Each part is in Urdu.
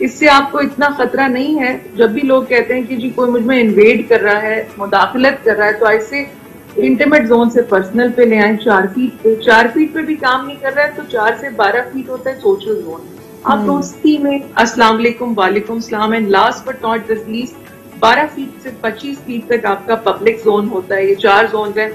اس سے آپ کو اتنا خطرہ نہیں ہے. جب بھی لوگ کہتے ہیں کہ جی کوئی مجھ میں انویڈ کر رہا ہے, مداخلت کر رہا ہے, تو ایسے انٹیمیٹ زون سے پرسنل پہ لے آئیں. 4 فیٹ پہ 4 فیٹ پہ بھی کام نہیں کر رہا ہے تو 4 سے 12 فیٹ ہوتا ہے سوشل زون. آپ دوستی میں السلام علیکم, وعلیکم السلام, and last but not least 12 feet سے 25 فیٹ تک آپ کا پبلک زون ہوتا ہے. یہ 4 زون ہیں.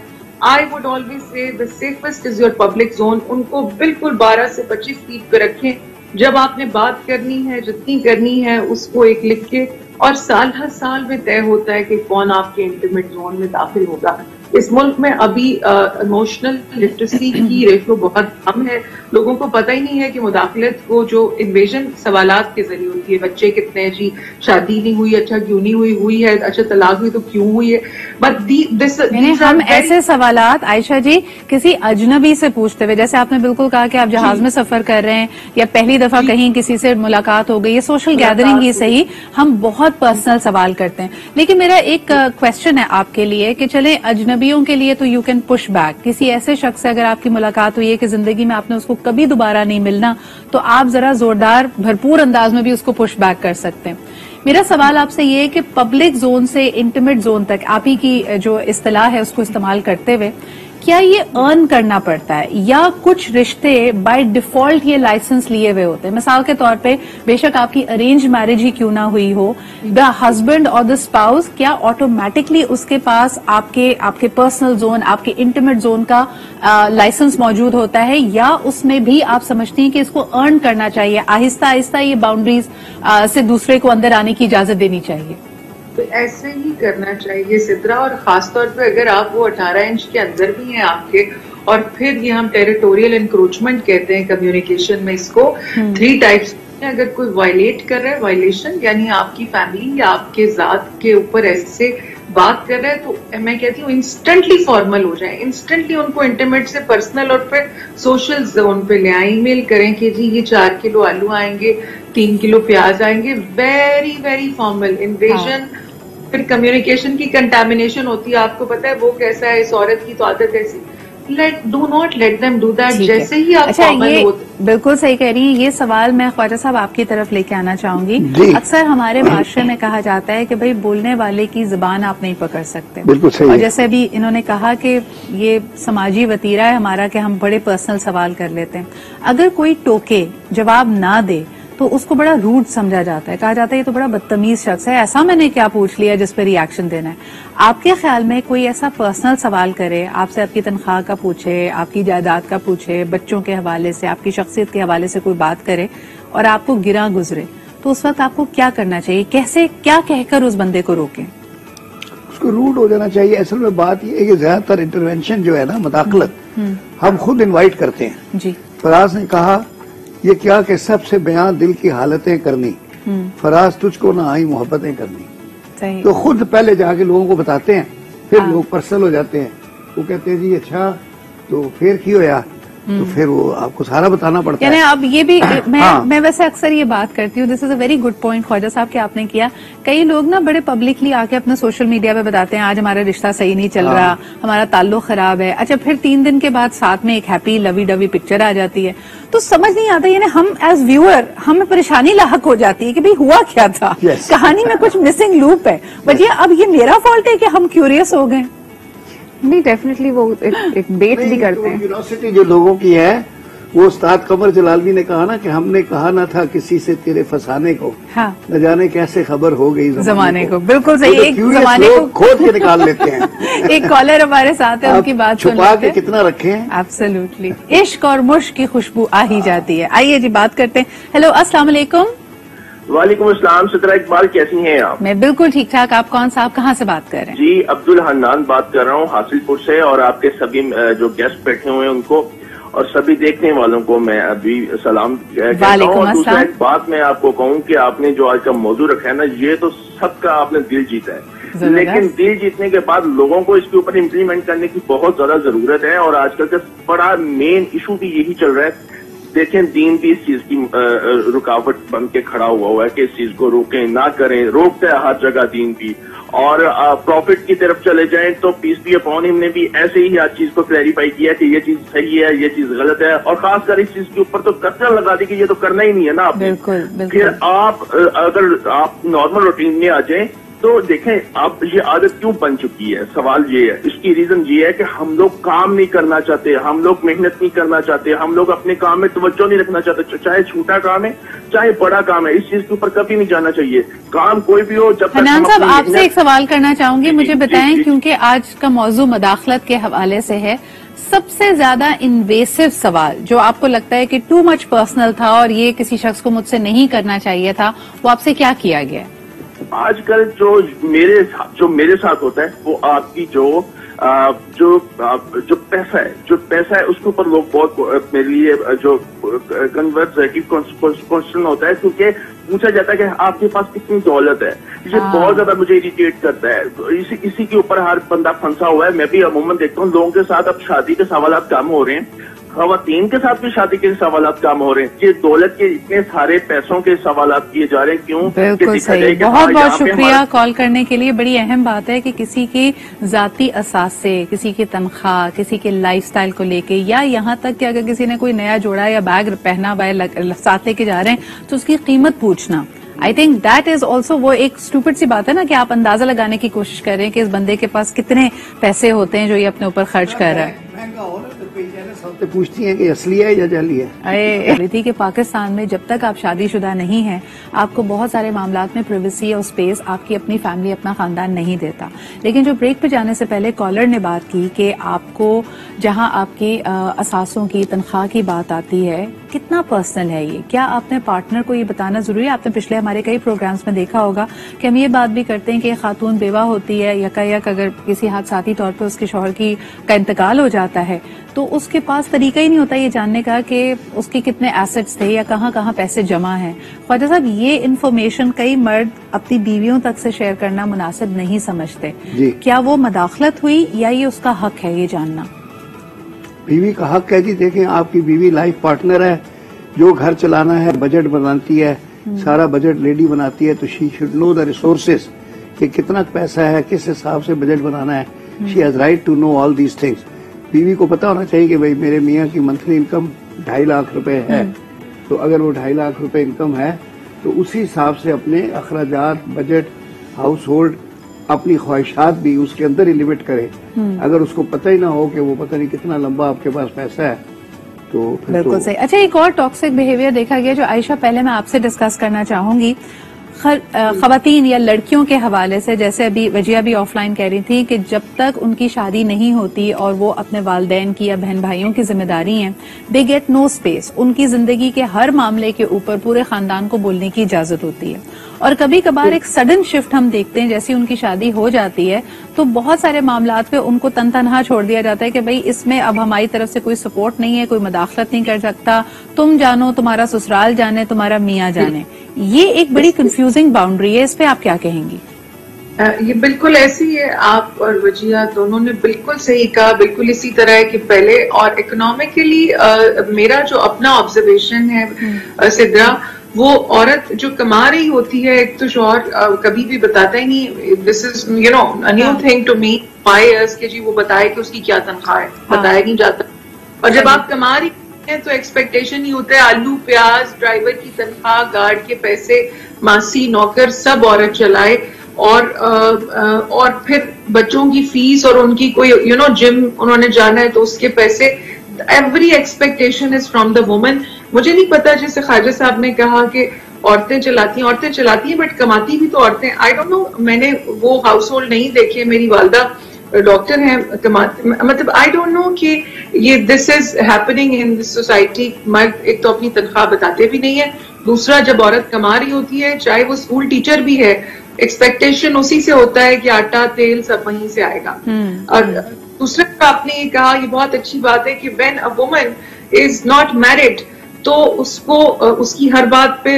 I would always say the safest is your public zone. ان کو بالکل 12 سے 25 فیٹ پہ رکھیں. جب آپ نے بات کرنی ہے, جتنی کرنی ہے, اس کو ایک لکھ کے, اور سال ہر سال میں طے ہوتا ہے کہ کون آپ کے انٹیمیٹ زون میں داخل ہوگا. اس ملک میں ابھی ایموشنل لٹریسی کی ریشو بہت کم ہے. لوگوں کو پتہ ہی نہیں ہے کہ مداخلت کو جو انویژن سوالات کے ذریعے ہوتی ہے, بچے کتنے ہیں جی, شادی نہیں ہوئی, اچھا کیوں نہیں ہوئی, ہوئی ہے, اچھا طلاق ہوئی تو کیوں ہوئی ہے. بٹ ہم ایسے سوالات عائشہ جی کسی اجنبی سے پوچھتے ہوئے, جیسے آپ نے بالکل کہا کہ آپ جہاز میں سفر کر رہے ہیں یا پہلی دفعہ کہیں کسی سے ملاقات ہو گئی, یہ سوشل گیدرنگ ہی صحیح, ہم بہت پرسنل سوال کرتے ہیں. لیکن میرا ایک کوشچن ہے آپ کے لیے کہ چلیں اجنبیوں کے لیے تو یو کین پش بیک, کسی ایسے شخص سے اگر آپ کی ملاقات ہوئی ہے کہ زندگی میں آپ نے اس کو کبھی دوبارہ نہیں ملنا, تو آپ ذرا زوردار بھرپور انداز میں بھی اس کو پش بیک کر سکتے ہیں. میرا سوال آپ سے یہ ہے کہ پبلک زون سے انٹیمیٹ زون تک آپ ہی کی جو اصطلاح ہے اس کو استعمال کرتے ہوئے, کیا یہ ارن کرنا پڑتا ہے یا کچھ رشتے بائی ڈیفالٹ یہ لائسنس لیے ہوئے ہوتے ہیں؟ مثال کے طور پہ بے شک آپ کی ارینج میرج ہی کیوں نہ ہوئی ہو, دا ہسبینڈ اور دا اسپاؤس کیا آٹومیٹکلی اس کے پاس آپ کے پرسنل زون, آپ کے انٹیمیٹ زون کا لائسنس موجود ہوتا ہے, یا اس میں بھی آپ سمجھتی ہیں کہ اس کو ارن کرنا چاہیے, آہستہ آہستہ یہ باؤنڈریز سے دوسرے کو اندر آنے کی اجازت دینی چاہیے؟ تو ایسے ہی کرنا چاہیے سدرا, اور خاص طور پہ اگر آپ وہ 18 انچ کے اندر بھی ہیں آپ کے, اور پھر یہ ہم ٹیریٹوریل انکروچمنٹ کہتے ہیں کمیونیکیشن میں اس کو. 3 ٹائپس ہیں. اگر کوئی وائلیٹ کر رہا ہے, وائلیشن یعنی آپ کی فیملی یا آپ کے ذات کے اوپر ایسے بات کر رہا ہے, تو میں کہتی ہوں انسٹنٹلی فارمل ہو جائیں, انسٹنٹلی ان کو انٹیمیٹ سے پرسنل اور پھر سوشل زون پہ لے آئیں. ای میل کریں کہ جی یہ 4 کلو آلو آئیں گے, 3 کلو پیاز آئیں گے, ویری ویری فارمل. انویژن پھر کمیونیکیشن کی کنٹامینیشن ہوتی ہے, آپ کو پتا ہے وہ کیسا ہے, اس عورت کی تو عادت ایسی. Do not let them do that. جیسے ہی آپ فارمل ہوتے, بالکل صحیح کہہ رہی ہیں. یہ سوال میں خواجہ صاحب آپ کی طرف لے کے آنا چاہوں گی. اکثر ہمارے معاشرے میں کہا جاتا ہے کہ بھئی بولنے والے کی زبان آپ نہیں پکڑ سکتے, اور جیسے ابھی انہوں نے کہا کہ یہ سماجی وتیرہ ہے ہمارا کہ ہم بڑے پرسنل سوال کر لیتے ہیں. اگر کوئی ٹوکے, جواب نہ دے, تو اس کو بڑا روڈ سمجھا جاتا ہے, کہا جاتا ہے یہ تو بڑا بدتمیز شخص ہے, ایسا میں نے کیا پوچھ لیا جس پہ ری ایکشن دینا ہے. آپ کے خیال میں کوئی ایسا پرسنل سوال کرے, آپ سے آپ کی تنخواہ کا پوچھے, آپ کی جائیداد کا پوچھے, بچوں کے حوالے سے, آپ کی شخصیت کے حوالے سے کوئی بات کرے اور آپ کو گراں گزرے, تو اس وقت آپ کو کیا کرنا چاہیے؟ کیسے, کیا کہہ کر اس بندے کو روکیں؟ اس کو روڈ ہو جانا چاہیے. اصل میں بات یہ ہے کہ زیادہ تر انٹروینشن جو ہے نا, مداخلت, ہم خود انوائٹ کرتے ہیں. جی, فراز نے کہا یہ کیا کہ سب سے بیان دل کی حالتیں کرنی, فراز تجھ کو نہ آئی محبتیں کرنی. تو خود پہلے جا کے لوگوں کو بتاتے ہیں, پھر لوگ پرسنل ہو جاتے ہیں. وہ کہتے ہیں جی اچھا تو پھر کی ہویا, تو پھر وہ آپ کو سارا بتانا پڑتا ہے. اب یہ بھی میں ویسے اکثر یہ بات کرتی ہوں, دس از اے ویری گڈ پوائنٹ خواجہ صاحب کہ آپ نے کیا. کئی لوگ نا بڑے پبلکلی آ کے اپنے سوشل میڈیا پہ بتاتے ہیں آج ہمارا رشتہ صحیح نہیں چل رہا, ہمارا تعلق خراب ہے. اچھا پھر 3 دن کے بعد ساتھ میں ایک ہیپی لوی ڈوی پکچر آ جاتی ہے, تو سمجھ نہیں آتا, یعنی ہم ایز ویور ہمیں پریشانی لاحق ہو جاتی ہے کہ بھئی ہوا کیا تھا, کہانی میں کچھ مسنگ لوپ ہے. بٹ یہ اب یہ میرا فالٹ ہے کہ ہم کیوریس ہو گئے؟ نہیں, ڈیفینیٹلی وہ ایک بیٹ بھی کرتے ہیں. کیوریوسٹی جو لوگوں کی ہے, وہ استاد قمر جلالوی نے کہا نا کہ ہم نے کہا نہ تھا کسی سے تیرے فسانے کو, نہ جانے کیسے خبر ہو گئی زمانے کو. بالکل صحیح, ایک زمانے کو کھود کے نکال لیتے ہیں. ایک کالر ہمارے ساتھ ہے, ان کی بات چھپا کے کتنا رکھے ہیں. ایبسلیوٹلی, عشق اور مشق کی خوشبو آ ہی جاتی ہے. آئیے جی بات کرتے ہیں. ہیلو, السلام علیکم. وعلیکم السلام. سترہ اقبال, کیسی ہیں آپ؟ میں بالکل ٹھیک ٹھاک. آپ کون صاحب کہاں سے بات کر رہے ہیں؟ جی عبد الحنان بات کر رہا ہوں حاصل پور سے, اور آپ کے سبھی جو گیسٹ بیٹھے ہوئے ہیں ان کو اور سبھی دیکھنے والوں کو میں ابھی سلام کہتا ہوں. اور دوسرا ایک بات میں آپ کو کہوں کہ آپ نے جو آج کا موضوع رکھا ہے نا, یہ تو سب کا آپ نے دل جیتا ہے, لیکن دل جیتنے کے بعد لوگوں کو اس کے اوپر امپلیمنٹ کرنے کی بہت زیادہ ضرورت ہے. اور آج کل کا بڑا مین ایشو بھی یہی چل رہا ہے دیکھیں دین بھی اس چیز کی رکاوٹ بن کے کھڑا ہوا ہے کہ اس چیز کو روکیں نہ کریں، روکتا ہے ہر جگہ دین بھی. اور پروفٹ کی طرف چلے جائیں تو پیس بی اپون ہم نے بھی ایسے ہی ہر چیز کو کلیریفائی کیا کہ یہ چیز صحیح ہے، یہ چیز غلط ہے، اور خاص کر اس چیز کے اوپر تو قطع لگا دی کہ یہ تو کرنا ہی نہیں ہے نا آپ. پھر آپ اگر آپ نارمل روٹین میں آ جائیں تو دیکھیں اب یہ عادت کیوں بن چکی ہے. سوال یہ ہے، اس کی ریزن یہ ہے کہ ہم لوگ کام نہیں کرنا چاہتے، ہم لوگ محنت نہیں کرنا چاہتے، ہم لوگ اپنے کام میں توجہ نہیں رکھنا چاہتے، چاہے چھوٹا کام ہے چاہے بڑا کام ہے. اس چیز کے اوپر کبھی نہیں جانا چاہیے، کام کوئی بھی ہو. جب حنان صاحب آپ سے ایک سوال کرنا چاہوں گی، مجھے بتائیں کیونکہ آج کا موضوع مداخلت کے حوالے سے ہے، سب سے زیادہ انویسو سوال جو آپ کو لگتا ہے کہ ٹو مچ پرسنل تھا اور یہ کسی شخص کو مجھ سے نہیں کرنا چاہیے تھا، وہ آپ سے کیا کیا گیا؟ آج کل جو میرے ساتھ ہوتا ہے وہ آپ کی جو پیسہ ہے اس کے اوپر لوگ بہت میرے لیے جو کوشچن ہوتا ہے، کیونکہ پوچھا جاتا ہے کہ آپ کے پاس کتنی دولت ہے. یہ بہت زیادہ مجھے اریٹیٹ کرتا ہے. اسی کے اوپر ہر بندہ پھنسا ہوا ہے. میں بھی عموماً دیکھتا ہوں لوگوں کے ساتھ اب شادی کے سوالات کم ہو رہے ہیں، خواتین کے ساتھ بھی شادی کے سوالات کام ہو رہے ہیں. یہ دولت کے اتنے سارے پیسوں کے سوالات کیے جا رہے ہیں، کیوں؟ بالکل صحیح. بہت بہت شکریہ کال کرنے کے لیے. بڑی اہم بات ہے کہ کسی کی ذاتی اثاثے، کسی کی تنخواہ، کسی کے لائف سٹائل کو لے کے، یا یہاں تک کہ اگر کسی نے کوئی نیا جوڑا یا بیگ پہنا ہوا ہے ساتھ لے کے جا رہے ہیں تو اس کی قیمت پوچھنا، آئی تھنک دیٹ از آلسو وہ ایک اسٹوپڈ سی بات ہے نا کہ آپ اندازہ لگانے کی کوشش کر رہے ہیں کہ اس بندے کے پاس کتنے پیسے ہوتے ہیں جو یہ اپنے اوپر خرچ کر رہا ہے. پوچھتی ہیں کہ اصلی ہے یا جعلی ہے. تھی کہ پاکستان میں جب تک آپ شادی شدہ نہیں ہیں آپ کو بہت سارے معاملات میں پرائیویسی اور اسپیس آپ کی اپنی فیملی اپنا خاندان نہیں دیتا. لیکن جو بریک پہ جانے سے پہلے کالر نے بات کی کہ آپ کو جہاں آپ کی اثاثوں کی تنخواہ کی بات آتی ہے کتنا پرسنل ہے یہ، کیا آپ نے پارٹنر کو یہ بتانا ضروری ہے؟ آپ نے پچھلے ہمارے کئی پروگرامز میں دیکھا ہوگا کہ ہم یہ بات بھی کرتے ہیں کہ خاتون بیوہ ہوتی ہے یکایک اگر کسی حادثاتی طور پہ اس کے شوہر کا انتقال ہو جاتا ہے تو اس کے پاس طریقہ ہی نہیں ہوتا یہ جاننے کا کہ اس کے کتنے ایسٹس تھے یا کہاں کہاں پیسے جمع ہیں. خواجہ صاحب یہ انفارمیشن کئی مرد اپنی بیویوں تک سے شیئر کرنا مناسب نہیں سمجھتے. کیا وہ مداخلت ہوئی یا یہ اس کا حق ہے یہ جاننا؟ بیوی کا حق ہے جی. دیکھیں آپ کی بیوی لائف پارٹنر ہے، جو گھر چلانا ہے بجٹ بناتی ہے، سارا بجٹ لیڈی بناتی ہے، تو she should know the resources کہ کتنا پیسہ ہے، کس حساب سے بجٹ بنانا ہے. She has right to know all these things. بیوی کو پتا ہونا چاہیے کہ بھائی میرے میاں کی منتھلی انکم 2.5 لاکھ روپے ہے، تو اگر وہ 2.5 لاکھ روپے انکم ہے تو اسی حساب سے اپنے اخراجات، بجٹ، ہاؤس ہولڈ، اپنی خواہشات بھی اس کے اندر ہی لمٹ کرے. اگر اس کو پتہ ہی نہ ہو کہ وہ پتہ نہیں کتنا لمبا آپ کے پاس پیسہ ہے تو بالکل صحیح. اچھا ایک اور ٹاکسک بیہیویئر دیکھا گیا جو عائشہ پہلے میں آپ سے ڈسکس کرنا چاہوں گی، خواتین یا لڑکیوں کے حوالے سے. جیسے ابھی وجیہ بھی آف لائن کہہ رہی تھی کہ جب تک ان کی شادی نہیں ہوتی اور وہ اپنے والدین کی یا بہن بھائیوں کی ذمہ داری ہیں، دے گیٹ نو اسپیس. ان کی زندگی کے ہر معاملے کے اوپر پورے خاندان کو بولنے کی اجازت ہوتی ہے. اور کبھی کبھار ایک سڈن شفٹ ہم دیکھتے ہیں، جیسی ان کی شادی ہو جاتی ہے تو بہت سارے معاملات پہ ان کو تن تنہا چھوڑ دیا جاتا ہے کہ بھئی اس میں اب ہماری طرف سے کوئی سپورٹ نہیں ہے، کوئی مداخلت نہیں کر سکتا، تم جانو، تمہارا سسرال جانے، تمہارا میاں جانے. یہ ایک بڑی کنفیوزنگ باؤنڈری ہے، اس پہ آپ کیا کہیں گی؟ یہ بالکل ایسی ہے. آپ اور وجیہ دونوں نے بالکل صحیح کہا. بالکل اسی طرح ہے کہ پہلے اور اکنامکلی میرا جو اپنا آبزرویشن ہے سدرا، وہ عورت جو کما رہی ہوتی ہے، ایک تو شوہر کبھی بھی بتاتا ہی نہیں. This is new thing to me 5 years کہ جی وہ بتائے کہ اس کی کیا تنخواہ ہے، بتایا نہیں جاتا. اور جب آپ کما رہی ہیں تو ایکسپیکٹیشن ہی ہوتا ہے آلو پیاز، ڈرائیور کی تنخواہ، گارڈ کے پیسے، ماسی نوکر سب عورت چلائے، اور پھر بچوں کی فیس اور ان کی کوئی جم انہوں نے جانا ہے تو اس کے پیسے. Every expectation is from the woman. مجھے نہیں پتا جیسے خواجہ صاحب نے کہا کہ عورتیں چلاتی ہیں بٹ کماتی بھی تو عورتیں. آئی ڈونٹ نو، میں نے وہ ہاؤس ہولڈ نہیں دیکھے. میری والدہ ڈاکٹر ہیں، مطلب آئی ڈونٹ نو کہ یہ دس is happening in this society. مرد ایک تو اپنی تنخواہ بتاتے بھی نہیں ہے، دوسرا جب عورت کما رہی ہوتی ہے چاہے وہ اسکول ٹیچر بھی ہے، ایکسپیکٹیشن اسی سے ہوتا ہے کہ آٹا تیل سب وہیں سے آئے گا. اور دوسرا آپ نے یہ کہا، یہ بہت اچھی بات ہے کہ when a woman is not married تو اس کو اس کی ہر بات پہ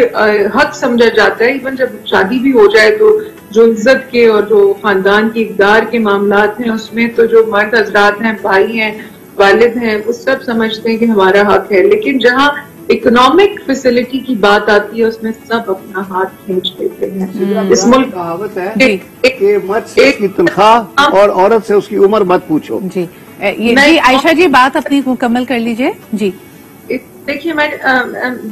حق سمجھا جاتا ہے. ایون جب شادی بھی ہو جائے تو جو عزت کے اور جو خاندان کی اقدار کے معاملات ہیں اس میں تو جو مرد حضرات ہیں، بھائی ہیں، والد ہیں، وہ سب سمجھتے ہیں کہ ہمارا حق ہے. لیکن جہاں اکنامک فیسلٹی کی بات آتی ہے اس میں سب اپنا ہاتھ کھینچ لیتے ہیں. اس ملک کہاوت ہے کہ مرد سے اس کی تنخواہ اور عورت سے اس کی عمر مت پوچھو. جی عائشہ جی بات اپنی مکمل کر لیجئے. جی دیکھیے میں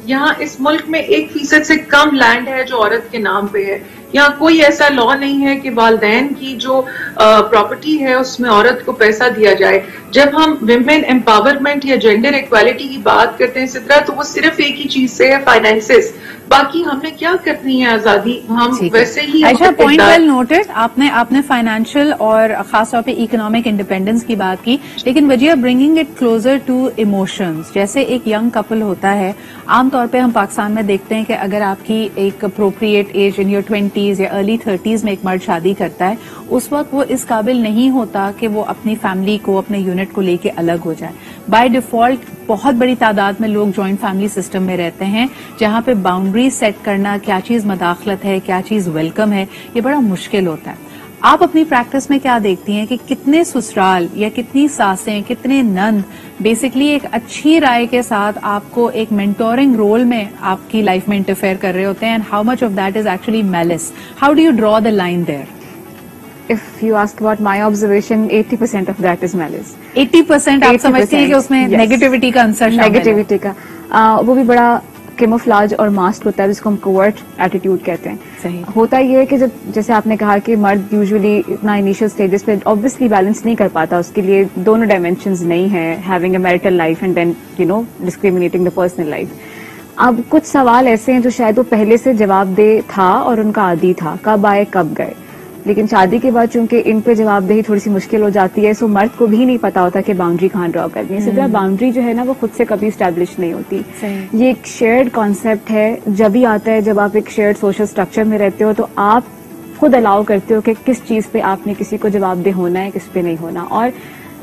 یہاں اس ملک میں 1% سے کم لینڈ ہے جو عورت کے نام پہ ہے. یہاں کوئی ایسا لا نہیں ہے کہ والدین کی جو پراپرٹی ہے اس میں عورت کو پیسہ دیا جائے. جب ہم ویمن امپاورمنٹ یا جینڈر ایکوالٹی کی بات کرتے ہیں سدرا تو وہ صرف ایک ہی چیز سے ہے, فائنینسز. باقی ہم نے کیا کرنی ہے آزادی, ہم ویسے ہی. عائشہ پوائنٹ ویل نوٹڈ. آپ نے فائنینشیل اور خاص طور پہ اکنامک انڈیپینڈنس کی بات کی, لیکن وجہ bringing it closer to emotions. جیسے ایک ینگ کپل ہوتا ہے, عام طور پہ ہم پاکستان میں دیکھتے ہیں کہ اگر آپ کی ایک appropriate age in your 20s یا ارلی 30s میں ایک مرد شادی کرتا ہے, اس وقت وہ اس قابل نہیں ہوتا کہ وہ اپنی فیملی کو, اپنے یونٹ کو لے کے الگ ہو جائے. بائی ڈیفالٹ بہت بڑی تعداد میں لوگ جوائنٹ فیملی سسٹم میں رہتے ہیں, جہاں پہ باؤنڈری سیٹ کرنا, کیا چیز مداخلت ہے, کیا چیز ویلکم ہے, یہ بڑا مشکل ہوتا ہے. آپ اپنی پریکٹس میں کیا دیکھتی ہیں کہ کتنے سسرال یا کتنی ساسیں, کتنے نند بیسکلی ایک اچھی رائے کے ساتھ آپ کو ایک مینٹورنگ رول میں آپ کی لائف میں انٹرفیئر کر رہے ہوتے ہیں, and how much of that is actually males? How do you draw the line there? If you ask about my observation, 80% of that is malice. 80% آپ سمجھتی ہیں کہ اس میں نیگیٹیوٹی کا عنصر شامل ہے؟ نیگیٹیوٹی کا وہ بھی بڑا کیموفلاج اور ماسک ہوتا ہے جس کو ہم کوورٹ ایٹیٹیوڈ کہتے ہیں. صحیح. ہوتا یہ ہے کہ جب جیسے آپ نے کہا کہ مرد یوزلی اتنا انیشیل اسٹیجز پہ آبویسلی بیلنس نہیں کر پاتا, اس کے لیے دونوں ڈائمینشنز نہیں ہے, having a marital life and then discriminating the personal life. اب کچھ سوال ایسے ہیں جو شاید وہ پہلے سے جواب دہ تھا اور ان کا عادی تھا, کب آئے کب گئے, لیکن شادی کے بعد چونکہ ان پہ جواب دہی تھوڑی سی مشکل ہو جاتی ہے, سو مرد کو بھی نہیں پتا ہوتا کہ باؤنڈری کہاں ڈرا کرنی ہے. سیدھا باؤنڈری جو ہے نا وہ خود سے کبھی اسٹیبلش نہیں ہوتی. یہ ایک شیئرڈ کانسیپٹ ہے, جب ہی آتا ہے جب آپ ایک شیئرڈ سوشل اسٹرکچر میں رہتے ہو تو آپ خود الاؤ کرتے ہو کہ کس چیز پہ آپ نے کسی کو جواب دہ ہونا ہے, کس پہ نہیں ہونا. اور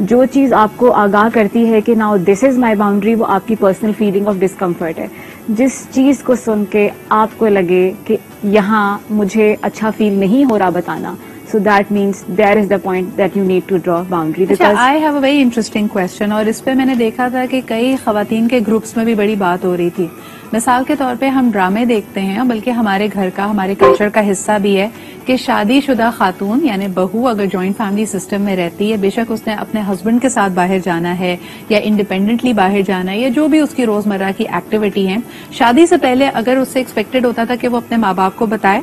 جو چیز آپ کو آگاہ کرتی ہے کہ now this is my boundary, وہ آپ کی پرسنل فیلنگ آف ڈسکمفرٹ ہے. جس چیز کو سن کے آپ کو لگے کہ یہاں مجھے اچھا فیل نہیں ہو رہا بتانا, so that means there is the point that you need to draw boundary. I have a very interesting question, اور اس پہ میں نے دیکھا تھا کہ کئی خواتین کے گروپس میں بھی بڑی بات ہو رہی تھی. مثال کے طور پہ ہم ڈرامے دیکھتے ہیں, بلکہ ہمارے گھر کا, ہمارے کلچر کا حصہ بھی ہے کہ شادی شدہ خاتون یعنی بہو اگر جوائنٹ فیملی سسٹم میں رہتی ہے, بے شک اس نے اپنے ہسبینڈ کے ساتھ باہر جانا ہے یا انڈیپینڈنٹلی باہر جانا ہے یا جو بھی اس کی روزمرہ کی ایکٹیویٹی ہے, شادی سے پہلے اگر اس سے ایکسپیکٹڈ ہوتا تھا کہ وہ اپنے ماں باپ کو بتائے,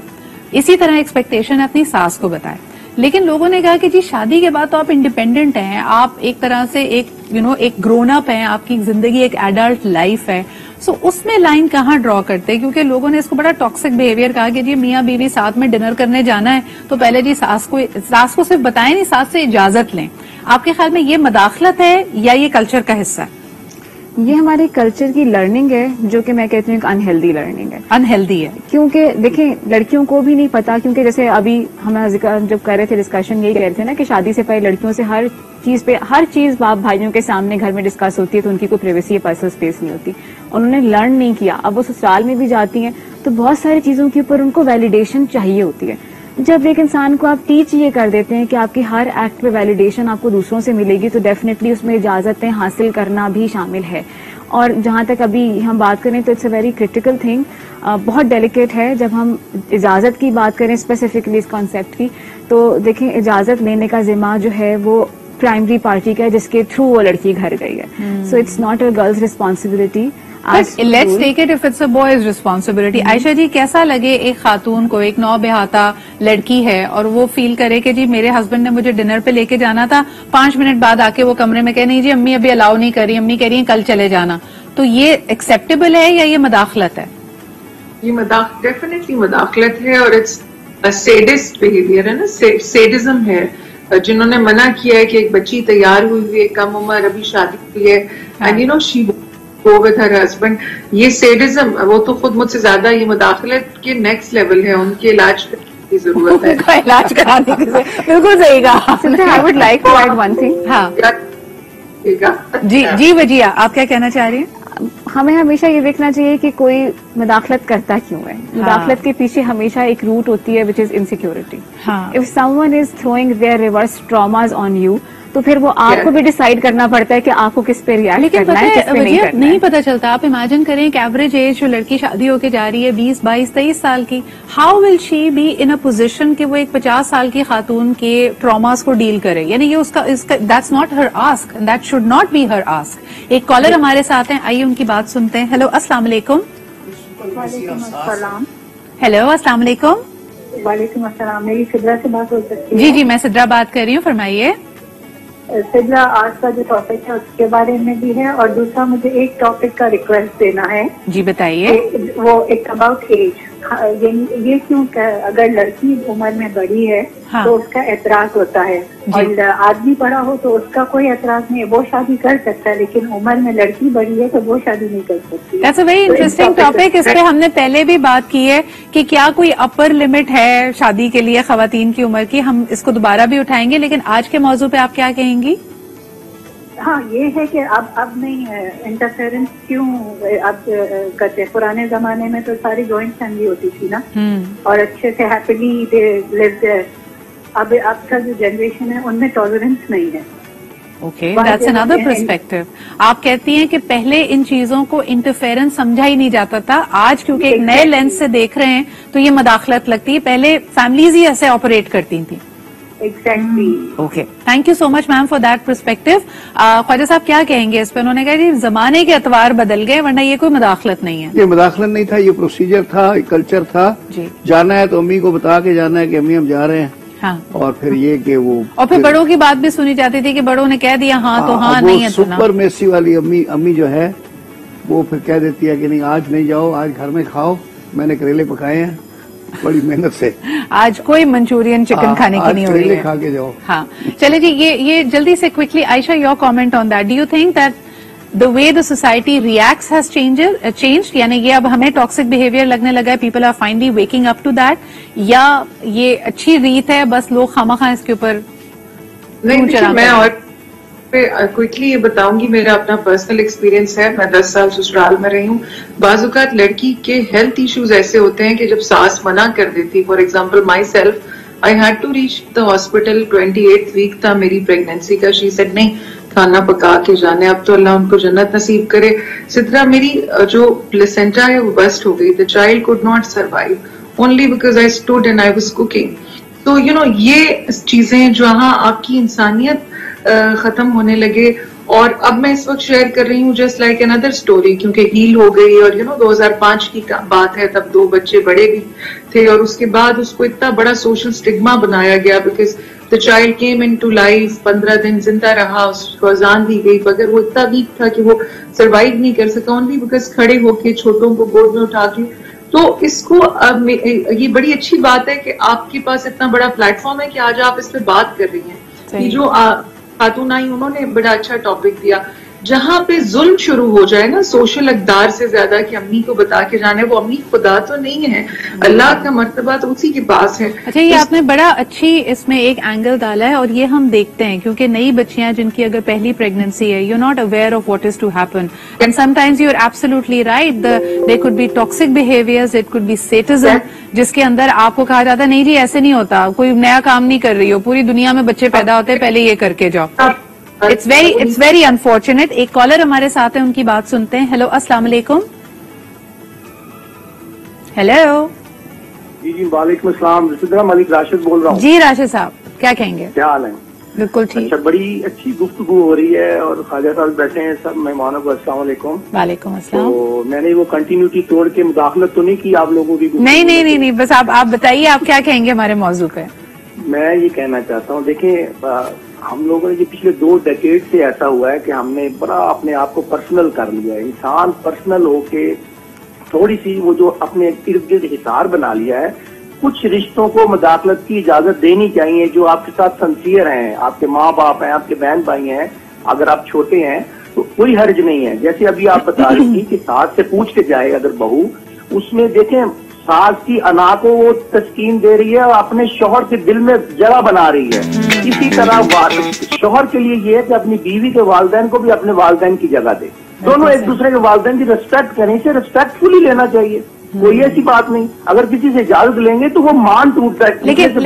اسی طرح ایکسپیکٹیشن اپنی ساس کو بتائے. لیکن لوگوں نے کہا کہ جی شادی کے بعد تو آپ انڈیپینڈنٹ ہیں, آپ ایک طرح سے ایک گرون اپ ہیں, آپ کی زندگی ایک ایڈلٹ لائف ہے. سو اس میں لائن کہاں ڈرا کرتے, کیونکہ لوگوں نے اس کو بڑا ٹاکسک بہیویئر کہا کہ جی میاں بیوی ساتھ میں ڈنر کرنے جانا ہے تو پہلے جی ساس کو صرف بتائیں نہیں, ساس سے اجازت لیں. آپ کے خیال میں یہ مداخلت ہے یا یہ کلچر کا حصہ ہے؟ یہ ہمارے کلچر کی لرننگ ہے جو کہ میں کہتی ہوں ایک انہیلدی لرننگ ہے. انہیلدی ہے کیونکہ دیکھیں لڑکیوں کو بھی نہیں پتا, کیونکہ جیسے ابھی ہم جب کر رہے تھے ڈسکشن یہی کہہ رہے تھے نا کہ شادی سے پہلے لڑکیوں سے ہر چیز باپ بھائیوں کے سامنے گھر میں ڈسکس ہوتی ہے تو ان کی کوئی پریویسی یا پرسنل اسپیس نہیں ہوتی. انہوں نے لرن نہیں کیا, اب وہ سسرال میں بھی جاتی ہیں تو بہت ساری چیزوں کے اوپر ان کو ویلیڈیشن چاہیے ہوتی ہے. جب ایک انسان کو آپ ٹیچ یہ کر دیتے ہیں کہ آپ کی ہر ایکٹ پہ ویلیڈیشن آپ کو دوسروں سے ملے گی تو ڈیفینیٹلی اس میں اجازتیں حاصل کرنا بھی شامل ہے. اور جہاں تک ابھی ہم بات کریں تو it's a very critical thing, بہت ڈیلیکیٹ ہے. جب ہم اجازت کی بات کریں اسپیسیفکلی اس کانسیپٹ کی, تو دیکھیں اجازت لینے کا ذمہ جو ہے وہ پرائمری پارٹی کا ہے جس کے تھرو وہ لڑکی گھر گئی ہے. So it's not a girls responsibility, let's take it if it's a boys responsibility. Ayesha ji کیسا لگے ایک خاتون کو, ایک نو بہاتا لڑکی ہے اور وہ فیل کرے کہ جی میرے ہسبینڈ نے مجھے ڈنر پہ لے کے جانا تھا, 5 منٹ بعد آ کے وہ کمرے میں کہ نہیں جی امی ابھی الاؤ نہیں کر رہی, امی کہہ رہی ہیں کل چلے جانا, تو یہ ایکسیپٹیبل ہے یا یہ مداخلت ہے؟ یہ ڈیفینیٹلی مداخلت ہے اور اٹس سیڈسٹ بہیویئر ہے نا, سیڈزم ہے. جنہوں نے منع کیا ہے کہ ایک بچی تیار ہوئی ہے کم عمر ابھی شادی ہوئی ہے and you know she go with her husband, یہ سیڈزم, وہ تو خود مجھ سے زیادہ یہ مداخلت کے نیکسٹ لیول ہے. ان کے علاج کی ضرورت ہے, علاج کرانے کی بالکل صحیح کہا. I would like to add one thing. ہاں جی وجیہ آپ کیا کہنا چاہ رہی ہیں؟ ہمیں ہمیشہ یہ دیکھنا چاہیے کہ کوئی مداخلت کرتا کیوں ہے. مداخلت کے پیچھے ہمیشہ ایک روٹ ہوتی ہے which is insecurity. If someone is throwing their reverse traumas on you, تو تو پھر وہ آپ کو بھی ڈیسائیڈ کرنا پڑتا ہے کہ آپ کو کس پہ ریئیکٹ کرنا ہے، کس پہ نہیں کرنا ہے. نہیں پتا چلتا. آپ امیجن کریں کہ ایوریج ایج جو لڑکی شادی ہو کے جا رہی ہے 20 22 23 سال کی، how will she be in a position کہ وہ ایک 50 سال کی خاتون کے ٹراماز کو ڈیل کرے؟ یعنی یہ اس کا that's not her ask, that should not be her ask. ایک کالر ہمارے ساتھ ہیں، آئیے ان کی بات سنتے ہیں. ہیلو السلام علیکم. وعلیکم السلام. ہیلو السلام علیکم. وعلیکم السلام. میری سدرا سے بات ہو سکتی ہے؟ جی جی میں سدرا بات کر رہی ہوں، فرمائیے. سدرا، آج کا جو ٹاپک ہے اس کے بارے میں بھی ہے، اور دوسرا مجھے ایک ٹاپک کا ریکویسٹ دینا ہے. جی بتائیے. وہ ایک اباؤٹ ایج. یہ کیوں کہ اگر لڑکی عمر میں بڑی ہے تو اس کا اعتراض ہوتا ہے، اور آدمی بڑا ہو تو اس کا کوئی اعتراض نہیں ہے، وہ شادی کر سکتا ہے، لیکن عمر میں لڑکی بڑی ہے تو وہ شادی نہیں کر سکتی. That's a very interesting topic. اس پہ ہم نے پہلے بھی بات کی ہے کہ کیا کوئی اپر لمٹ ہے شادی کے لیے خواتین کی عمر کی. ہم اس کو دوبارہ بھی اٹھائیں گے، لیکن آج کے موضوع پہ آپ کیا کہیں گی؟ ہاں یہ ہے کہ اب نہیں انٹرفیئرنس کیوں اب کرتے. پرانے زمانے میں تو ساری جوائنٹ فیملی ہوتی تھی نا، اور اچھے سے ہیپیلی لیو دیئر. اب کا جو جنریشن ہے ان میں ٹالرنس نہیں ہے. Okay, that's another perspective. آپ کہتی ہیں کہ پہلے ان چیزوں کو انٹرفیئرنس سمجھا ہی نہیں جاتا تھا، آج کیونکہ ایک نئے لینس سے دیکھ رہے ہیں تو یہ مداخلت لگتی ہے. پہلے فیملیز ہی ایسے آپریٹ کرتی تھیں. Exactly. Okay, thank you so much ma'am for that perspective. Khawaja صاحب کیا کہیں گے اس پہ؟ انہوں نے کہا جی زمانے کے اعتبار بدل گئے، ورنہ یہ کوئی مداخلت نہیں ہے. یہ مداخلت نہیں تھا، یہ پروسیجر تھا، یہ کلچر تھا. جی جانا ہے تو امی کو بتا کے جانا ہے کہ امی ہم جا رہے ہیں. ہاں، اور پھر یہ کہ وہ اور پھر بڑوں کی بات بھی سنی جاتی تھی کہ بڑوں نے کہہ دیا ہاں تو ہاں، نہیں ہے تو نہ. سپر میسی والی امی جو ہے وہ پھر کہہ دیتی ہے کہ نہیں آج نہیں جاؤ، آج گھر میں کھاؤ، میں نے کریلے پکائے ہیں بڑی محنت سے، آج کوئی منچورین چکن کھانے کی نہیں ہو رہی ہے. کھا کے جاؤ. ہاں چلے جی، یہ جلدی سے quickly Ayesha your comment on that. Do you think that the way the society reacts has changed؟ یعنی یہ اب ہمیں ٹاکسک بہیویئر لگنے لگا ہے، people are finally waking up to that, یا یہ اچھی ریت ہے بس لوگ خواہ اس کے اوپر؟ نہیں، میں اور کوئکلی یہ بتاؤں گی، میرا اپنا پرسنل ایکسپیرینس ہے. میں 10 سال سسرال میں رہی ہوں. بعض اوقات لڑکی کے ہیلتھ ایشوز ایسے ہوتے ہیں کہ جب ساس منع کر دیتی، for example my self I had to reach the hospital 28th week تھا میری پریگنینسی کا. شی سیڈ نہیں کھانا پکا کے جانے، اب تو اللہ ان کو جنت نصیب کرے. سدرا میری جو پلیسنٹا ہے وہ برسٹ ہو گئی. The child could not survive only because I stood and I was cooking. تو یہ چیزیں جہاں آپ کی انسانیت ختم ہونے لگے. اور اب میں اس وقت شیئر کر رہی ہوں جسٹ لائک اندر اسٹوری، کیونکہ ہیل ہو گئی، اور 2005 کی بات ہے، تب 2 بچے بڑے بھی تھے، اور اس کے بعد اس کو اتنا بڑا سوشل سٹگما بنایا گیا because the child came into life. 15 دن زندہ رہا، اس کو اذان دی گئی، مگر وہ اتنا ویک تھا کہ وہ سروائیو نہیں کر سکا، اونلی بیکاز کھڑے ہو کے چھوٹوں کو گود میں اٹھا کے. تو اس کو یہ بڑی اچھی بات ہے کہ آپ کے پاس اتنا بڑا پلیٹ فارم ہے کہ آج آپ اس پہ بات کر رہی ہیں. یہ جو خاتون آئی انہوں نے بڑا اچھا ٹاپک دیا. جہاں پہ ظلم شروع ہو جائے نا سوشل اقدار سے زیادہ کہ امی کو بتا کے جانا ہے، وہ امی خدا تو نہیں ہے، اللہ کا مرتبہ تو اسی کے پاس ہے. اچھا، یہ آپ نے بڑا اچھی اس میں ایک اینگل ڈالا ہے، اور یہ ہم دیکھتے ہیں کیونکہ نئی بچیاں جن کی اگر پہلی پریگنینسی ہے، you not aware of what is to happen, and sometimes you are absolutely right, they could be toxic behaviours, it could be sexism, جس کے اندر آپ کو کہا جاتا ہے نہیں جی ایسے نہیں ہوتا، کوئی نیا کام نہیں کر رہی ہو، پوری دنیا میں بچے پیدا ہوتے ہیں، پہلے یہ کر کے جاؤ. It's very unfortunate. ایک کالر ہمارے ساتھ ہیں، ان کی بات سنتے ہیں. ہیلو السلام علیکم. ہیلو. جی وعلیکم السلام. ملک راشد بول رہا ہوں. جی راشد صاحب کیا کہیں گے؟ کیا حال ہے؟ بالکل ٹھیک. اچھا، بڑی اچھی گفتگو ہو رہی ہے اور خواجہ صاحب بیٹھے ہیں، سب مہمانوں کو السلام علیکم. وعلیکم السلام. تو میں نے وہ کنٹینیوٹی توڑ کے مداخلت تو نہیں کی آپ لوگوں کی؟ نہیں، بس آپ بتائیے آپ کیا کہیں گے ہمارے موضوع پہ. میں یہ کہنا چاہتا ہوں، دیکھیں ہم لوگوں نے یہ پچھلے 2 ڈیکیڈ سے ایسا ہوا ہے کہ ہم نے بڑا اپنے آپ کو پرسنل کر لیا ہے. انسان پرسنل ہو کے تھوڑی سی وہ جو اپنے ارد گرد حصار بنا لیا ہے. کچھ رشتوں کو مداخلت کی اجازت دینی چاہیے جو آپ کے ساتھ سنسیئر ہیں، آپ کے ماں باپ ہیں، آپ کے بہن بھائی ہیں. اگر آپ چھوٹے ہیں تو کوئی حرج نہیں ہے. جیسے ابھی آپ بتا رہی تھی کہ ساس سے پوچھ کے جائے اگر بہو، اس میں دیکھیں ساس کی انا کو وہ تسکین دے رہی ہے اور اپنے شوہر کے دل میں جگہ بنا رہی ہے. اسی طرح شوہر کے لیے یہ ہے کہ اپنی بیوی کے والدین کو بھی اپنے والدین کی جگہ دے. دونوں ایک دوسرے کے والدین کی ریسپیکٹ کریں، اسے ریسپیکٹ فلی لینا چاہیے. کوئی ایسی بات نہیں. اگر کسی سے اجازت لیں گے تو وہ مان ٹوٹتا ہے, لیکن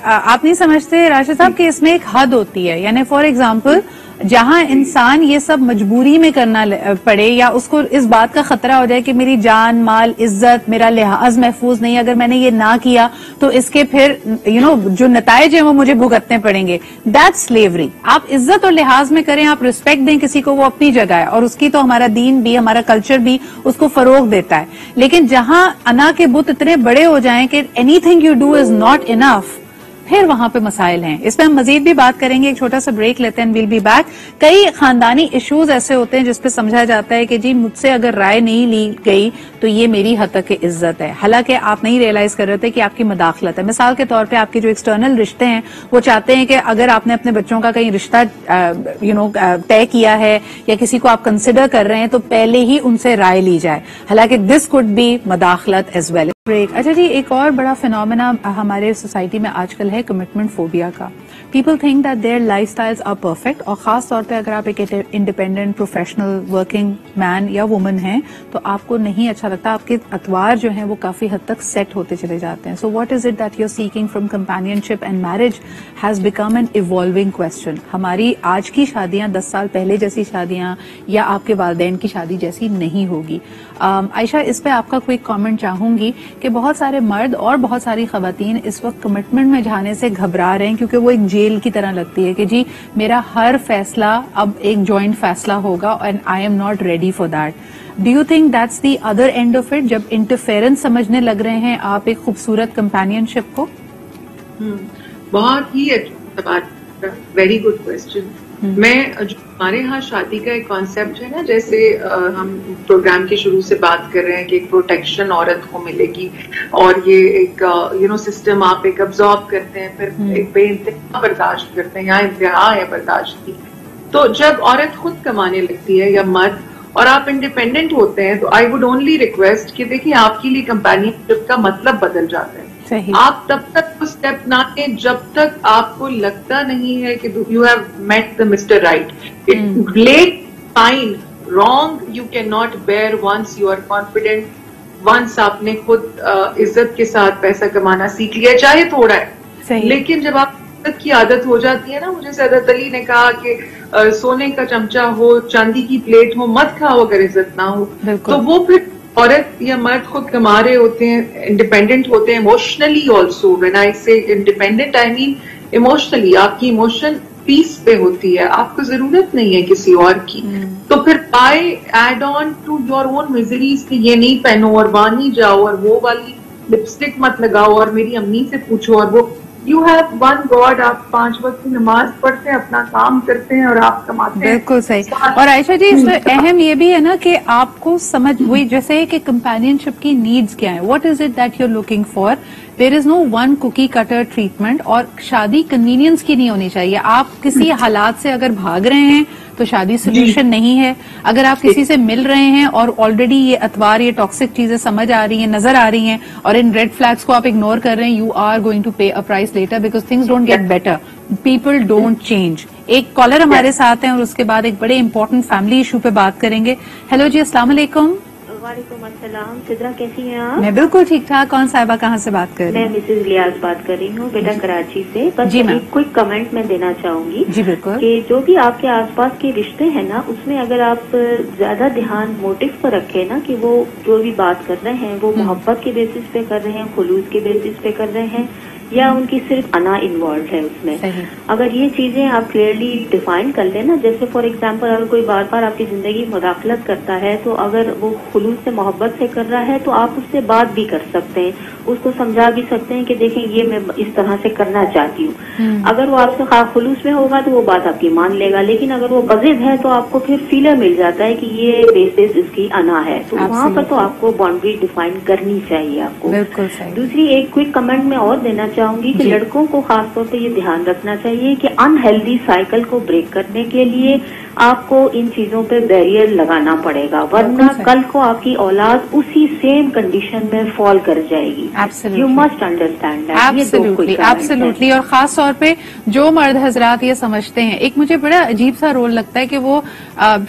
آپ نہیں سمجھتے راشد صاحب کہ اس میں ایک حد ہوتی ہے. یعنی فار ایگزامپل جہاں انسان یہ سب مجبوری میں کرنا پڑے یا اس کو اس بات کا خطرہ ہو جائے کہ میری جان مال عزت میرا لحاظ محفوظ نہیں, اگر میں نے یہ نہ کیا تو اس کے پھر جو نتائج ہیں وہ مجھے بھگتنے پڑیں گے, دیٹس سلیوری. آپ عزت اور لحاظ میں کریں, آپ ریسپیکٹ دیں کسی کو, وہ اپنی جگہ ہے اور اس کی تو ہمارا دین بھی ہمارا کلچر بھی اس کو فروغ دیتا ہے. لیکن جہاں انا کے بت اتنے بڑے ہو جائیں کہ any thing you do is not enough, پھر وہاں پہ مسائل ہیں. اس پہ ہم مزید بھی بات کریں گے, ایک چھوٹا سا بریک لیتے ہیں, ویل بی بیک. کئی خاندانی ایشوز ایسے ہوتے ہیں جس پہ سمجھا جاتا ہے کہ جی مجھ سے اگر رائے نہیں لی گئی تو یہ میری حد تک عزت ہے, حالانکہ آپ نہیں ریئلائز کر رہے تھے کہ آپ کی مداخلت ہے. مثال کے طور پہ آپ کے جو ایکسٹرنل رشتے ہیں وہ چاہتے ہیں کہ اگر آپ نے اپنے بچوں کا کہیں رشتہ طے کیا ہے یا کسی کو آپ کنسیڈر کر رہے ہیں تو پہلے ہی ان سے رائے لی جائے, حالانکہ دس کوڈ بی مداخلت ایز ویل. اچھا جی, ایک اور بڑا فینومینا ہمارے سوسائٹی میں آج کل ہے کمٹمنٹ فوبیا کا. People think that their lifestyles are perfect, اور خاص طور پہ اگر آپ ایک انڈیپینڈنٹ پروفیشنل ورکنگ مین یا وومن ہیں تو آپ کو نہیں اچھا لگتا, آپ کے اطوار جو ہیں وہ کافی حد تک سیٹ ہوتے چلے جاتے ہیں. So what is it that you are seeking from companionship and marriage has become an evolving question. ہماری آج کی شادیاں 10 سال پہلے جیسی شادیاں یا آپ کے والدین کی شادی جیسی نہیں ہوگی. عائشہ, اس پہ آپ کا کوئی کامنٹ چاہوں گی کہ بہت سارے مرد اور بہت ساری خواتین اس وقت کمٹمنٹ میں جانے سے گھبرا رہے ہیں کیونکہ وہ ایک جیل کی طرح لگتی ہے کہ جی میرا ہر فیصلہ اب ایک جوائنٹ فیصلہ ہوگا and I am not ready for that. Do you think that's the other and of it, جب انٹرفیئرنس سمجھنے لگ رہے ہیں آپ ایک خوبصورت کمپینین شپ کو؟ بہت ہی اچھا بات, ویری گڈ کوشچن. میں جو ہمارے یہاں شادی کا ایک کانسیپٹ ہے نا, جیسے ہم پروگرام کے شروع سے بات کر رہے ہیں کہ ایک پروٹیکشن عورت کو ملے گی اور یہ ایک سسٹم آپ ایک ابزارو کرتے ہیں, پھر ایک بے انتہا برداشت کرتے ہیں, یہاں انتہا ہے برداشت کی. تو جب عورت خود کمانے لگتی ہے یا مرد اور آپ انڈیپینڈنٹ ہوتے ہیں تو آئی وڈ اونلی ریکویسٹ کہ دیکھیں آپ کے لیے کمپینین شپ کا مطلب بدل جاتا ہے. آپ تب تک وہ اسٹیپ نہ لیں جب تک آپ کو لگتا نہیں ہے کہ you have met the mister right. Let fine wrong you can not bear once you are confident, once آپ نے خود عزت کے ساتھ پیسہ کمانا سیکھ لیا, چاہے تھوڑا ہے, لیکن جب آپ عزت کی عادت ہو جاتی ہے نا, مجھے سعادت علی نے کہا کہ سونے کا چمچہ ہو چاندی کی پلیٹ ہو مت کھاؤ اگر عزت نہ ہو, تو وہ پھر عورت یا مرد خود کما رہے ہوتے ہیں, انڈیپینڈنٹ ہوتے ہیں ایموشنلی آلسو. وین آئی سے انڈیپینڈنٹ آئی مین ایموشنلی, آپ کی ایموشن پیس پہ ہوتی ہے, آپ کو ضرورت نہیں ہے کسی اور کی. تو پھر by add on to your own miseries کہ یہ نہیں پہنو اور وہاں نہیں جاؤ اور وہ والی لپسٹک مت لگاؤ اور میری امی سے پوچھو, اور وہ یو ہیو ون گاڈ, آپ 5 وقت کی نماز پڑھتے ہیں, اپنا کام کرتے ہیں اور آپ کماتے ہیں. بالکل صحیح. اور عائشہ جی اس میں اہم یہ بھی ہے نا کہ آپ کو سمجھ وہی جیسے کہ کمپینین شپ کی نیڈز کیا ہیں, what is it that you are looking for. There is no one cookie cutter treatment, اور شادی کنوینئنس کی نہیں ہونی چاہیے. آپ کسی حالات سے اگر بھاگ رہے ہیں تو شادی سولوشن نہیں ہے. اگر آپ کسی سے مل رہے ہیں اور آلریڈی یہ اتوار یہ ٹاکسک چیزیں سمجھ آ رہی ہیں, نظر آ رہی ہیں, اور ان ریڈ فلیگس کو آپ اگنور کر رہے ہیں, you are going to pay a price later because things don't get better, people don't change. ایک کالر ہمارے ساتھ ہیں اور اس کے بعد ایک بڑے امپورٹنٹ فیملی ایشو پہ بات کریں گے. ہیلو جی, السلام علیکم. وعلیکم السلام. سدرا کیسی ہیں آپ؟ میں بالکل ٹھیک ٹھاک. کون صاحبہ کہاں سے بات کر رہی ہیں؟ میں مسز لیاز بات کر رہی ہوں, بیٹا کراچی سے. بس ایک کوئی کمنٹ میں دینا چاہوں گی. جی بالکل. کہ جو بھی آپ کے آس پاس کے رشتے ہیں نا, اس میں اگر آپ زیادہ دھیان موٹو پر رکھیں نا کہ وہ جو بھی بات کر رہے ہیں وہ محبت کے بیسس پہ کر رہے ہیں, خلوص کے بیسس پہ کر رہے ہیں, یا ان کی صرف انا انوالوڈ ہے اس میں. اگر یہ چیزیں آپ کلیئرلی ڈیفائن کر لیں نا, جیسے فار ایگزامپل اگر کوئی بار بار آپ کی زندگی میں مداخلت کرتا ہے تو اگر وہ خلوص سے محبت سے کر رہا ہے تو آپ اس سے بات بھی کر سکتے ہیں, اس کو سمجھا بھی سکتے ہیں کہ دیکھیں یہ میں اس طرح سے کرنا چاہتی ہوں. اگر وہ آپ سے خلوص میں ہوگا تو وہ بات آپ کی مان لے گا, لیکن اگر وہ بضد ہے تو آپ کو پھر فیلر مل جاتا ہے کہ یہ بیسس اس کی انا ہے, تو وہاں پر تو آپ کو باؤنڈری ڈیفائن کرنی چاہیے آپ کو. دوسری ایک کوئک کمنٹ میں اور دینا چاہوں گی کہ لڑکوں کو خاص طور پہ یہ دھیان رکھنا چاہیے کہ ان ہیلدی سائیکل کو بریک کرنے کے لیے آپ کو ان چیزوں پہ بیریئر لگانا پڑے گا, ورنہ کل کو آپ کی اولاد اسی سیم کنڈیشن میں فال کر جائے گی. You must understand that. Absolutely. اور خاص طور پہ جو مرد حضرات یہ سمجھتے ہیں, ایک مجھے بڑا عجیب سا رول لگتا ہے کہ وہ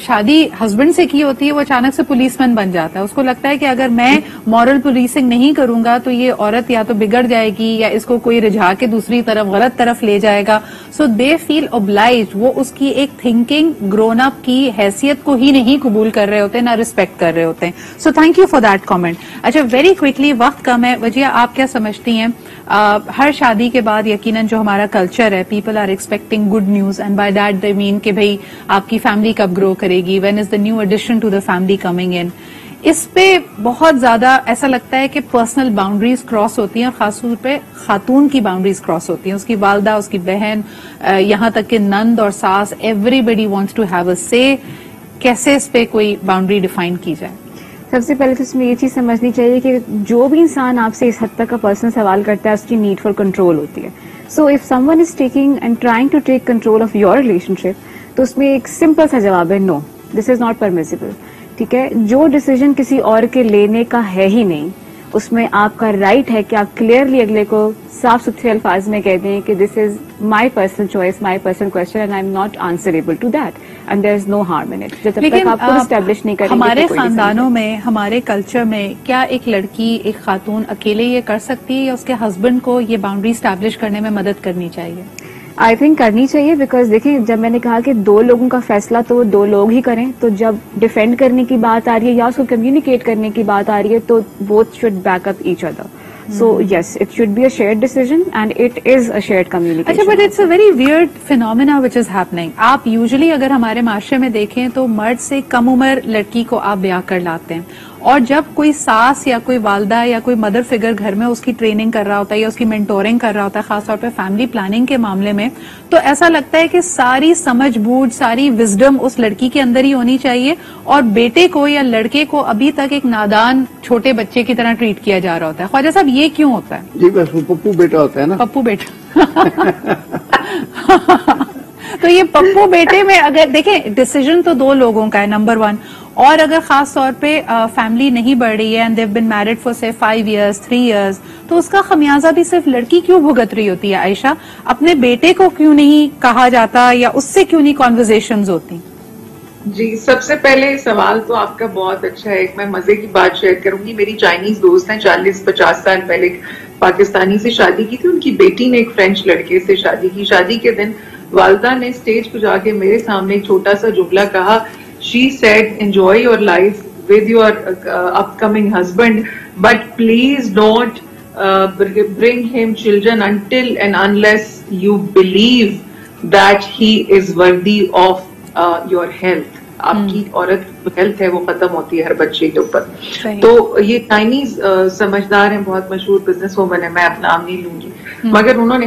شادی ہسبینڈ سے کی ہوتی ہے, وہ اچانک سے پولیس مین بن جاتا ہے. اس کو لگتا ہے کہ اگر میں مورل پولیسنگ نہیں کروں گا تو یہ عورت یا تو بگڑ جائے گی یا اس کو کوئی رجھا کے دوسری طرف غلط طرف لے جائے گا. سو دے فیل اوبلائزڈ. وہ اس کی ایک تھنکنگ گرون اپ کی حیثیت کو ہی نہیں قبول کر رہے ہوتے, نہ ریسپیکٹ کر رہے ہوتے ہیں. So thank you for that comment. اچھا, ویری کوئکلی, وقت کم ہے, وجیہ آپ کیا سمجھتی ہیں؟ ہر شادی کے بعد یقیناً جو ہمارا کلچر ہے, people are expecting good news, and by that they mean کہ بھئی آپ کی فیملی کب گرو کرے گی, when is the new addition to the family coming in. اس پہ بہت زیادہ ایسا لگتا ہے کہ پرسنل باؤنڈریز کراس ہوتی ہیں, خاص طور پہ خاتون کی باؤنڈریز کراس ہوتی ہیں. اس کی والدہ, اس کی بہن, یہاں تک کہ نند اور ساس, everybody wants to have a say. کیسے اس پہ کوئی باؤنڈری ڈیفائن کی جائے؟ سب سے پہلے تو اس میں یہ چیز سمجھنی چاہیے کہ جو بھی انسان آپ سے اس حد تک کا پرسنل سوال کرتا ہے, اس کی نیڈ فار کنٹرول ہوتی ہے. So if someone is taking and trying to take control of your relationship, تو اس میں ایک سمپل سا جواب ہے, نو, دس از ناٹ پرمیسیبل. ٹھیک ہے, جو ڈیسیجن کسی اور کے لینے کا ہے ہی نہیں, اس میں آپ کا رائٹ ہے کہ آپ کلیئرلی اگلے کو صاف ستھرے الفاظ میں کہہ دیں کہ this is my personal choice, my personal question, and I am not answerable to that, and there is no harm in it. جب تک آپ کو اسٹیبلش نہیں کریں گے. ہمارے خاندانوں میں, ہمارے کلچر میں, کیا ایک لڑکی, ایک خاتون اکیلے یہ کر سکتی ہے یا اس کے ہسبینڈ کو یہ باؤنڈری اسٹیبلش کرنے میں مدد کرنی چاہیے؟ آئی تھنک کرنی چاہیے, بیکاز دیکھیں جب میں نے کہا کہ دو لوگوں کا فیصلہ تو دو لوگ ہی کریں, تو جب ڈیفینڈ کرنے کی بات آ رہی ہے یا اس کو کمیونیکیٹ کرنے کی بات آ رہی ہے, تو both should back up each other. So yes, it should be a shared decision and it is a shared communication. اچھا, but it's a very weird phenomena which is happening. آپ usually اگر ہمارے معاشرے میں دیکھیں تو مرد سے کم عمر لڑکی کو آپ بیاہ کر لاتے ہیں, اور جب کوئی ساس یا کوئی والدہ یا کوئی مدر فگر گھر میں اس کی ٹریننگ کر رہا ہوتا ہے یا اس کی مینٹورنگ کر رہا ہوتا ہے, خاص طور پہ فیملی پلاننگ کے معاملے میں, تو ایسا لگتا ہے کہ ساری سمجھ بوجھ, ساری وزڈم اس لڑکی کے اندر ہی ہونی چاہیے, اور بیٹے کو یا لڑکے کو ابھی تک ایک نادان چھوٹے بچے کی طرح ٹریٹ کیا جا رہا ہوتا ہے. خواجہ صاحب, یہ کیوں ہوتا ہے؟ جی بس وہ پپو بیٹا ہوتا ہے نا, پپو بیٹا. تو یہ پپو بیٹے میں اگر دیکھیں, ڈیسیژن تو دو لوگوں کا ہے, نمبر 1, اور اگر خاص طور پہ فیملی نہیں بڑھ رہی ہے, and they've been married for say 5 years 3 years, تو اس کا خمیازہ بھی صرف لڑکی کیوں بھگت رہی ہوتی ہے؟ عائشہ, اپنے بیٹے کو کیوں نہیں کہا جاتا یا اس سے کیوں نہیں کانورزیشنز ہوتی؟ جی, سب سے پہلے سوال تو آپ کا بہت اچھا ہے. ایک میں مزے کی بات شیئر کروں گی. میری چائنیز دوست ہیں, 40-50 سال پہلے پاکستانی سے شادی کی تھی. ان کی بیٹی نے ایک فرینچ لڑکے سے شادی کی. شادی کے دن والدہ نے اسٹیج پہ جا کے میرے سامنے ایک چھوٹا سا جملہ کہا. She said, enjoy your life with your upcoming husband, but please don't bring him children until and unless you believe that he is worthy of your health. آپ کی عورت ہیلتھ ہے وہ ختم ہوتی ہے ہر بچے کے اوپر. تو یہ چائنیز سمجھدار ہیں, بہت مشہور بزنس وومن ہے, میں اپنا نام نہیں لوں گی, مگر انہوں نے,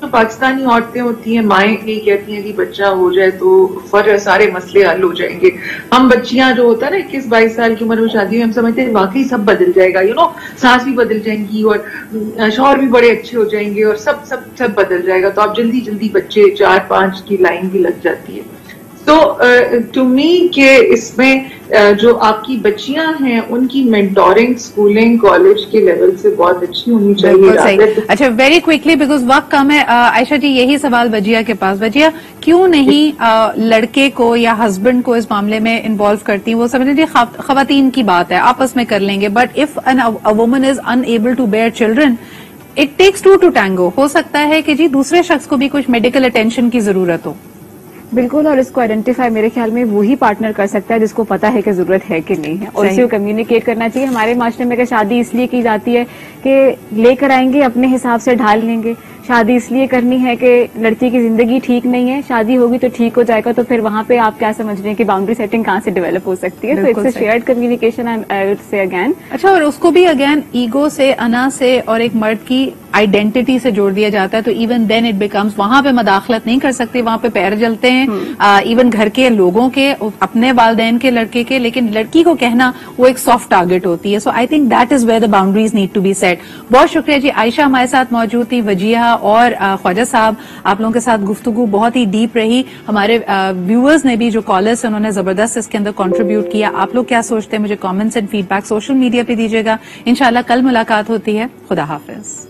جو پاکستانی عورتیں ہوتی ہیں, مائیں یہی کہتی ہیں کہ بچہ ہو جائے تو سارے مسئلے حل ہو جائیں گے. ہم بچیاں جو ہوتا ہے نا 21-22 سال کی عمر میں شادی ہوئی, ہم سمجھتے ہیں واقعی سب بدل جائے گا, سانس بھی بدل جائیں گی اور شوہر بھی بڑے اچھے ہو جائیں گے اور سب بدل جائے گا. تو آپ جلدی بچے 4-5 کی لائن بھی لگ جاتی ہے. تو ٹو می کہ اس میں جو آپ کی بچیاں ہیں ان کی مینٹورنگ اسکولنگ کالج کے لیول سے بہت اچھی ہونی چاہیے. اچھا, ویری کوئکلی بیکاز وقت کم ہے. عائشہ جی, یہی سوال وجیہ کے پاس. وجیہ, کیوں نہیں لڑکے کو یا ہسبینڈ کو اس معاملے میں انوالو کرتی؟ وہ سمجھتے ہیں خواتین کی بات ہے, آپس میں کر لیں گے, but if a woman is unable to bear children, it takes two to tango. ہو سکتا ہے کہ جی دوسرے شخص کو بھی کچھ میڈیکل اٹینشن کی ضرورت ہو. بالکل, اور اس کو آئیڈینٹیفائی میرے خیال میں وہی پارٹنر کر سکتا ہے جس کو پتا ہے کہ ضرورت ہے کہ نہیں ہے, اور اسے کو کمیونیکیٹ کرنا چاہیے. ہمارے معاشرے میں کہ شادی اس لیے کی جاتی ہے کہ لے کر آئیں گے, اپنے حساب سے ڈھال لیں گے. شادی اس لیے کرنی ہے کہ لڑکی کی زندگی ٹھیک نہیں ہے, شادی ہوگی تو ٹھیک ہو جائے گا. تو پھر وہاں پہ آپ کیا سمجھ رہے ہیں کہ باؤنڈری سیٹنگ کہاں سے ڈیولپ ہو سکتی ہے؟ تو اٹس اے شیئرڈ کمیونیکیشن سے اگین. اچھا, اور اس کو بھی اگین ایگو سے, انا سے, اور ایک مرد کی آئیڈینٹی سے جوڑ دیا جاتا ہے تو ایون دین اٹ بیکمز وہاں پہ مداخلت نہیں کر سکتے, وہاں پہ پیر جلتے ہیں ایون گھر کے لوگوں کے, اپنے والدین کے, لڑکے کے, لیکن لڑکی کو کہنا وہ ایک سافٹ ٹارگٹ ہوتی ہے. So I think that is where the boundaries need to be set. بہت شکریہ جی. عائشہ ہمارے ساتھ موجود تھی, وجیہہ اور خواجہ صاحب, آپ لوگوں کے ساتھ گفتگو بہت ہی ڈیپ رہی. ہمارے ویورز نے بھی جو کالرز انہوں نے زبردست اس کے اندر کنٹریبیوٹ کیا. آپ لوگ کیا سوچتے ہیں؟ مجھے comments and feedback social media پہ دیجیے گا. انشاءاللہ کل ملاقات ہوتی ہے. خدا حافظ.